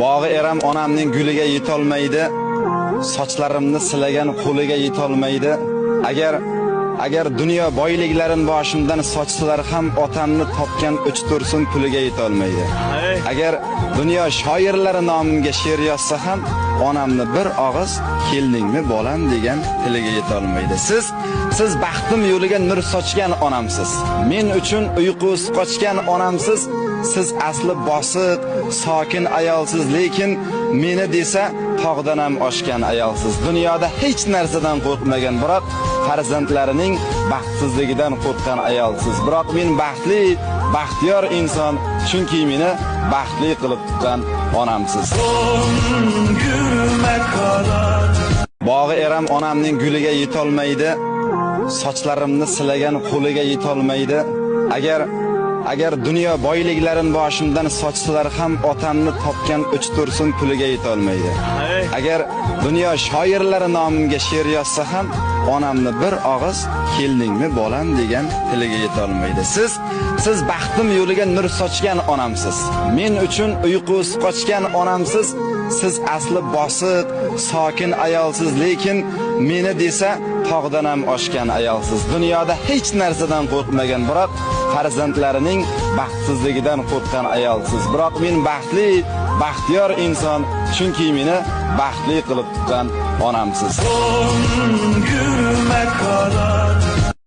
Bog'i eram onamning guliga yetolmaydi. Sochlarimni silagan qo'liga yetolmaydi. Agar dunyo boyliklarini boshimdan sochsalar ham otamni topgan uch tursun puliga yetolmaydi. Agar dunyo shoirlari nomimga she'r yozsa ham onamni bir og'iz keldingmi bolam degan tiliga yetolmaydi. Siz baxtim yo'liga nur sochgan onamsiz. Men uchun uyqusiz qochgan onamsiz. Siz asli bosiq, sokin ayolsiz, lekin meni desa tog'dan ham oshgan ayolsiz. Dunyoda hech narsadan qo'rqmagan, biroq farzandlarining baxtsizligidan qo'rqgan ayolsiz. Biroq men baxtiyor inson, chunki meni baxtli qilib tutgan onamsiz. Bog'i eram onamning guliga yetolmaydi. Sochlarimni silagan qo'liga yetolmaydi. Agar dunyo boyliklarini boshimdan sochsalar ham otamni topgan uch tursun puliga yetolmaydi. Agar dunyo shoirlari nomimga she'r yozsa ham onamni bir og'iz keldingmi bolam degan tiliga yetolmaydi. Siz baxtim yo'liga nur sochgan onamsiz. Men uchun uyqusiz qochgan onamsiz. Siz asli bosiq, sokin ayolsiz, lekin meni desa tog'dan ham oshgan ayolsiz. Dunyoda hech narsadan qo'rqmagan, biroq farzandlarining baxtsizligidan qo'rqgan ayolsiz. Biroq men baxtiyor inson, chunki meni baxtli qilib tutgan onamsiz.